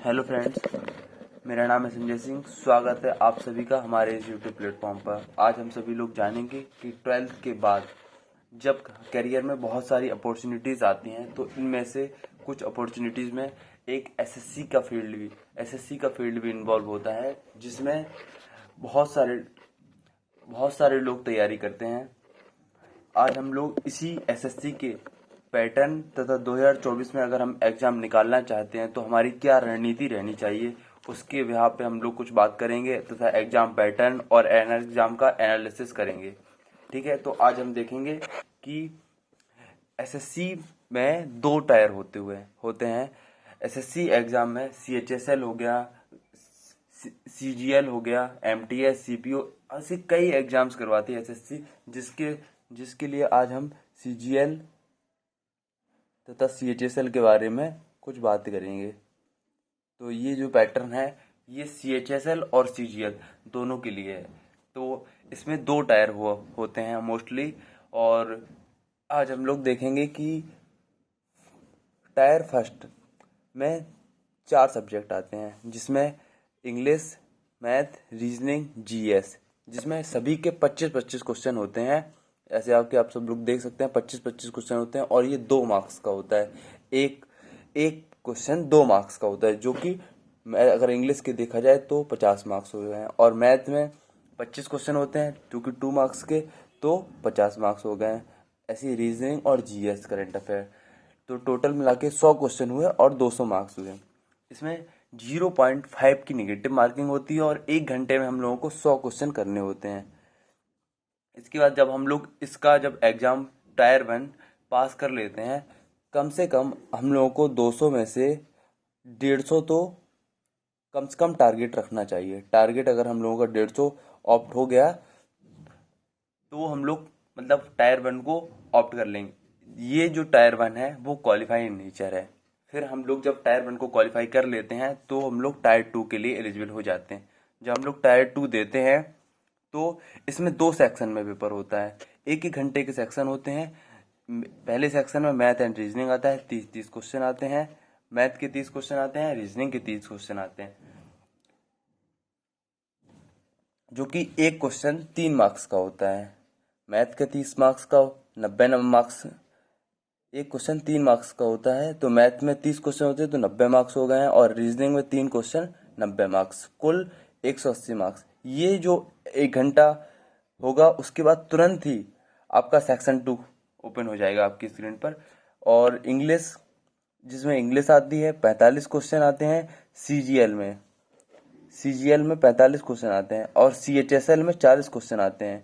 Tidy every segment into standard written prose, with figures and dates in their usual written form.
Hello friends, मेरा नाम है संजय सिंह। स्वागत है आप सभी का हमारे इस यूट्यूब प्लेटफॉर्म पर। आज हम सभी लोग जानेंगे कि 12th के बाद जब करियर में बहुत सारी अपॉर्चुनिटीज़ आती हैं तो इनमें से कुछ अपॉर्चुनिटीज़ में एक एसएससी का फील्ड भी इन्वॉल्व होता है, जिसमें बहुत सारे लोग तैयारी करते हैं। आज हम लोग इसी एसएससी के पैटर्न तथा 2024 में अगर हम एग्ज़ाम निकालना चाहते हैं तो हमारी क्या रणनीति रहनी चाहिए, उसके बिहाफ पे हम लोग कुछ बात करेंगे तथा एग्ज़ाम पैटर्न और एग्ज़ाम का एनालिसिस करेंगे। ठीक है, तो आज हम देखेंगे कि एसएससी में 2 टायर होते हैं। एसएससी एग्ज़ाम में सीएचएसएल हो गया, सीजीएल हो गया, एमटीएस, सीपीओ, ऐसे कई एग्ज़ाम्स करवाती है एसएससी, जिसके लिए आज हम सीजीएल तथा सीएचएसएल के बारे में कुछ बात करेंगे। तो ये जो पैटर्न है ये सीएचएसएल और सीजीएल दोनों के लिए है। तो इसमें 2 टायर होते हैं मोस्टली, और आज हम लोग देखेंगे कि टायर फर्स्ट में 4 सब्जेक्ट आते हैं, जिसमें इंग्लिश, मैथ, रीजनिंग, जीएस, जिसमें सभी के 25-25 क्वेश्चन होते हैं। ऐसे आप सब लोग देख सकते हैं 25-25 क्वेश्चन होते हैं, और ये 2 मार्क्स का होता है। एक क्वेश्चन 2 मार्क्स का होता है, जो कि अगर इंग्लिश के देखा जाए तो 50 मार्क्स हो गए हैं, और मैथ में 25 क्वेश्चन होते हैं जो कि 2 मार्क्स के, तो 50 मार्क्स हो गए हैं। ऐसी रीजनिंग और जीएस करंट अफेयर, तो टोटल मिला के 100 क्वेश्चन हुए और 200 मार्क्स हुए। इसमें 0.5 की नेगेटिव मार्किंग होती है, और 1 घंटे में हम लोगों को 100 क्वेश्चन करने होते हैं। इसके बाद जब हम लोग जब एग्ज़ाम टायर 1 पास कर लेते हैं, कम से कम हम लोगों को 200 में से 150 तो कम से कम टारगेट रखना चाहिए। टारगेट अगर हम लोगों का 150 ऑप्ट हो गया तो हम लोग मतलब टायर 1 को ऑप्ट कर लेंगे। ये जो टायर 1 है वो क्वालिफाइंग नेचर है। फिर हम लोग जब टायर 1 को क्वालिफाई कर लेते हैं तो हम लोग टायर 2 के लिए एलिजिबल हो जाते हैं। जब हम लोग टायर 2 देते हैं तो इसमें 2 सेक्शन में पेपर होता है। 1-1 घंटे के सेक्शन होते हैं। पहले सेक्शन में मैथ एंड रीजनिंग आता है, 30-30 क्वेश्चन आते हैं। मैथ के 30 क्वेश्चन आते हैं, रीजनिंग के 30 क्वेश्चन आते हैं, जो कि एक क्वेश्चन 3 मार्क्स का होता है। मैथ के 30 मार्क्स का 90 मार्क्स, एक क्वेश्चन 3 मार्क्स का होता है। तो मैथ में 30 क्वेश्चन होते हैं तो 90 मार्क्स हो गए हैं, और रीजनिंग में 3 क्वेश्चन 90 मार्क्स, कुल 180 मार्क्स। ये जो 1 घंटा होगा उसके बाद तुरंत ही आपका सेक्शन 2 ओपन हो जाएगा आपकी स्क्रीन पर। और इंग्लिश, जिसमें इंग्लिश आती है, 45 क्वेश्चन आते हैं। सीजीएल में 45 क्वेश्चन आते हैं, और सीएचएसएल में 40 क्वेश्चन आते हैं।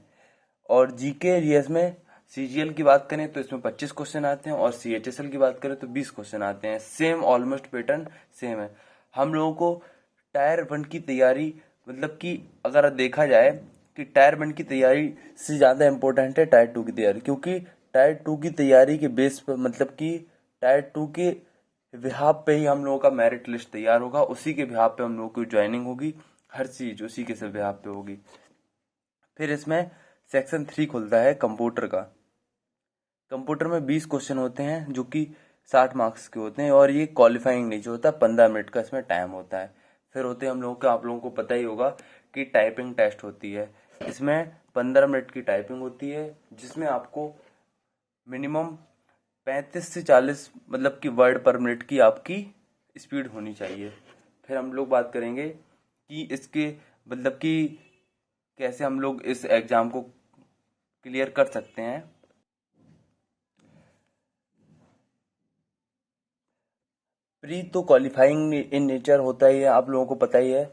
और जीके जीएस में सीजीएल की बात करें तो इसमें 25 क्वेश्चन आते हैं, और सीएचएसएल की बात करें तो 20 क्वेश्चन आते हैं। सेम ऑलमोस्ट पैटर्न सेम है। हम लोगों को टायर 1 की तैयारी, मतलब कि अगर देखा जाए कि टायर 1 की तैयारी से ज़्यादा इम्पोर्टेंट है टायर 2 की तैयारी, क्योंकि टायर 2 की तैयारी के बेस पर, मतलब कि टायर 2 के बिहाफ पे ही हम लोगों का मेरिट लिस्ट तैयार होगा, उसी के बिहाफ पे हम लोगों की ज्वाइनिंग होगी, हर चीज़ उसी के सब बिहाफ पे होगी। फिर इसमें सेक्शन 3 खुलता है कंप्यूटर का। कंप्यूटर में 20 क्वेश्चन होते हैं जो कि 60 मार्क्स के होते हैं, और ये क्वालिफाइंग नहीं होता, 15 मिनट का इसमें टाइम होता है। फिर होते हैं हम लोगों का, आप लोगों को पता ही होगा कि टाइपिंग टेस्ट होती है। इसमें 15 मिनट की टाइपिंग होती है, जिसमें आपको मिनिमम 35 से 40 मतलब कि वर्ड पर मिनट की आपकी स्पीड होनी चाहिए। फिर हम लोग बात करेंगे कि इसके मतलब कि कैसे हम लोग इस एग्ज़ाम को क्लियर कर सकते हैं। प्री तो क्वालिफाइंग इन नेचर होता ही है, आप लोगों को पता ही है।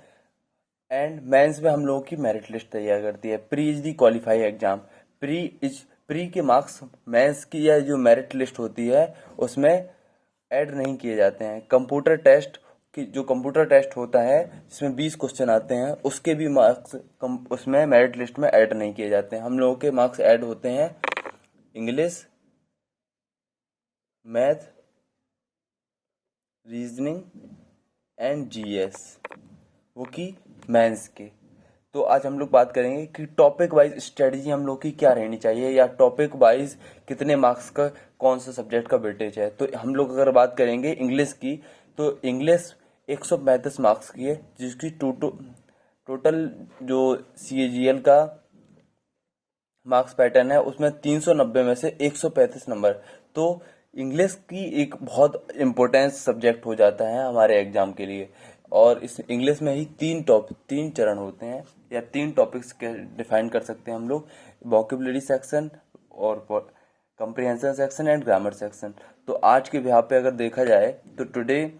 एंड मेंस में हम लोगों की मेरिट लिस्ट तैयार करती है। Pre is the qualify exam. Pre के मार्क्स मेंस की या जो मेरिट लिस्ट होती है उसमें ऐड नहीं किए जाते हैं। कंप्यूटर टेस्ट की जो कंप्यूटर टेस्ट होता है जिसमें 20 क्वेश्चन आते हैं, उसके भी मार्क्स उसमें मेरिट लिस्ट में ऐड नहीं किए जाते हैं। हम लोगों के मार्क्स ऐड होते हैं English, math, reasoning and GS, वो की मेंस के। तो आज हम लोग बात करेंगे कि टॉपिक वाइज स्ट्रेटजी हम लोग की क्या रहनी चाहिए, या टॉपिक वाइज कितने मार्क्स का कौन सा सब्जेक्ट का वेटेज है। तो हम लोग अगर बात करेंगे इंग्लिश की, तो इंग्लिश 135 मार्क्स की है, जिसकी टोटल जो CAGL का मार्क्स पैटर्न है उसमें 390 में से 135 नंबर। तो इंग्लिश की एक बहुत इम्पोर्टेंस सब्जेक्ट हो जाता है हमारे एग्जाम के लिए। और इस इंग्लिश में ही तीन चरण होते हैं, या 3 टॉपिक्स के डिफाइन कर सकते हैं हम लोग, वोकेबुलरी सेक्शन और कम्प्रिहेंशन सेक्शन एंड ग्रामर सेक्शन। तो आज के बिहार पे अगर देखा जाए तो टुडे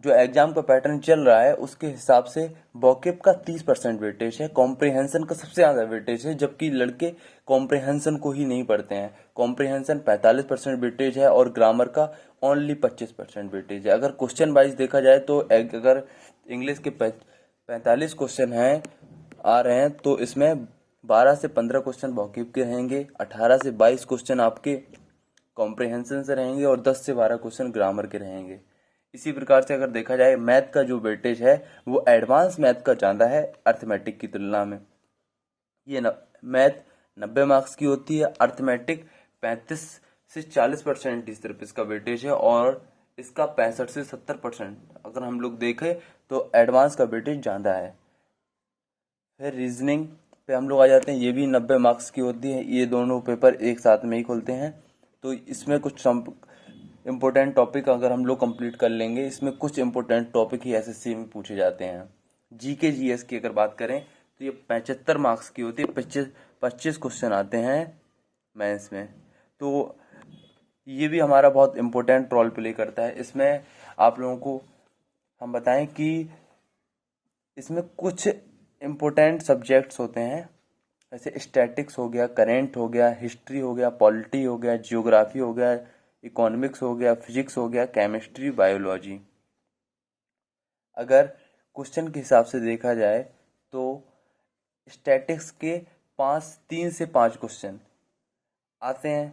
जो एग्जाम का पैटर्न चल रहा है उसके हिसाब से वोकेब का 30% वेटेज है, कॉम्प्रिहेंशन का सबसे ज़्यादा वेटेज है, जबकि लड़के कॉम्प्रिहेंशन को ही नहीं पढ़ते हैं। कॉम्प्रिहेंशन 45% वेटेज है और ग्रामर का ओनली 25% वेटेज है। अगर क्वेश्चन वाइज देखा जाए तो अगर इंग्लिश के 45 क्वेश्चन हैं आ रहे हैं तो इसमें 12 से 15 क्वेश्चन वोकेब के रहेंगे, 18 से 22 क्वेश्चन आपके कॉम्प्रिहेंशन से रहेंगे और 10 से 12 क्वेश्चन ग्रामर के रहेंगे। इसी प्रकार से अगर देखा जाए मैथ का जो वेटेज है वो एडवांस मैथ का ज़्यादा है अर्थमेटिक की तुलना में। ये मैथ 90 मार्क्स की होती है, अर्थमेटिक 35 से 40% इस तरफ इसका वेटेज है, और इसका 65 से 70% अगर हम लोग देखें तो एडवांस का वेटेज ज़्यादा है। फिर रीजनिंग पे हम लोग आ जाते हैं, ये भी 90 मार्क्स की होती है। ये दोनों पेपर एक साथ में ही खुलते हैं, तो इसमें कुछ इम्पोर्टेंट टॉपिक अगर हम लोग कंप्लीट कर लेंगे, इसमें कुछ इम्पोर्टेंट टॉपिक ही SSC में पूछे जाते हैं। GK GS की अगर बात करें तो ये 75 मार्क्स की होती है, 25 क्वेश्चन आते हैं मेंस में। तो ये भी हमारा बहुत इम्पोर्टेंट रोल प्ले करता है। इसमें आप लोगों को हम बताएं कि इसमें कुछ इम्पोर्टेंट सब्जेक्ट्स होते हैं, जैसे स्टैटिक्स हो गया, करेंट हो गया, हिस्ट्री हो गया, पॉलिटी हो गया, जियोग्राफी हो गया, इकोनॉमिक्स हो गया, फिजिक्स हो गया, केमिस्ट्री, बायोलॉजी। अगर क्वेश्चन के हिसाब से देखा जाए तो स्टैटिक्स के 3 से 5 क्वेश्चन आते हैं,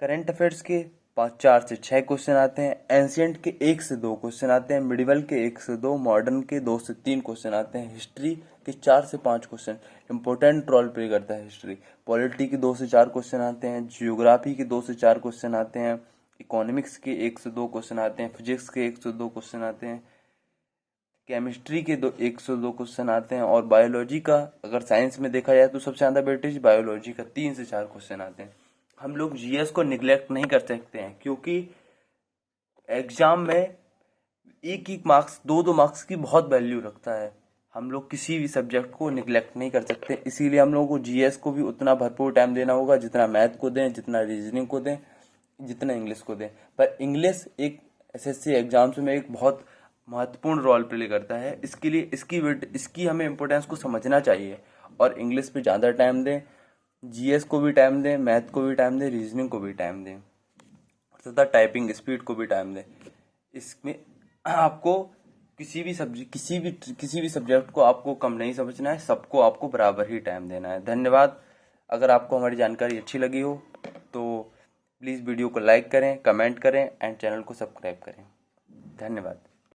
करंट अफेयर्स के 4 से 6 क्वेश्चन आते हैं, एंशियंट के 1 से 2 क्वेश्चन आते हैं, मिडिवल के 1 से 2, मॉडर्न के 2 से 3 क्वेश्चन आते हैं, हिस्ट्री के 4 से 5 क्वेश्चन इंपॉर्टेंट रोल प्ले करता है हिस्ट्री, पॉलिटी के 2 से 4 क्वेश्चन आते हैं, जियोग्राफी के 2 से 4 क्वेश्चन आते हैं, इकोनॉमिक्स के 1 से 2 क्वेश्चन आते हैं, फिजिक्स के 1 से 2 क्वेश्चन आते हैं, केमिस्ट्री के 1 से 2 क्वेश्चन आते हैं, और बायोलॉजी का अगर साइंस में देखा जाए तो सबसे ज़्यादा वेटेज बायोलॉजी का 3 से 4 क्वेश्चन आते हैं। हम लोग GS को निगलेक्ट नहीं कर सकते हैं, क्योंकि एग्जाम में एक मार्क्स 2 मार्क्स की बहुत वैल्यू रखता है। हम लोग किसी भी सब्जेक्ट को निगलेक्ट नहीं कर सकते, इसीलिए हम लोगों को GS को भी उतना भरपूर टाइम देना होगा जितना मैथ को दें, जितना रीजनिंग को दें, जितना इंग्लिश को दें। पर इंग्लिश एक SSC एग्जाम्स में एक बहुत महत्वपूर्ण रोल प्ले करता है, इसके लिए इसकी हमें इम्पोर्टेंस को समझना चाहिए और इंग्लिश पे ज़्यादा टाइम दें, GS को भी टाइम दें, मैथ को भी टाइम दें, रीजनिंग को भी टाइम दें, तथा टाइपिंग स्पीड को भी टाइम दें। इसमें आपको किसी भी सब्जेक्ट को आपको कम नहीं समझना है, सबको आपको बराबर ही टाइम देना है। धन्यवाद। अगर आपको हमारी जानकारी अच्छी लगी हो तो प्लीज़ वीडियो को लाइक करें, कमेंट करें एंड चैनल को सब्सक्राइब करें। धन्यवाद।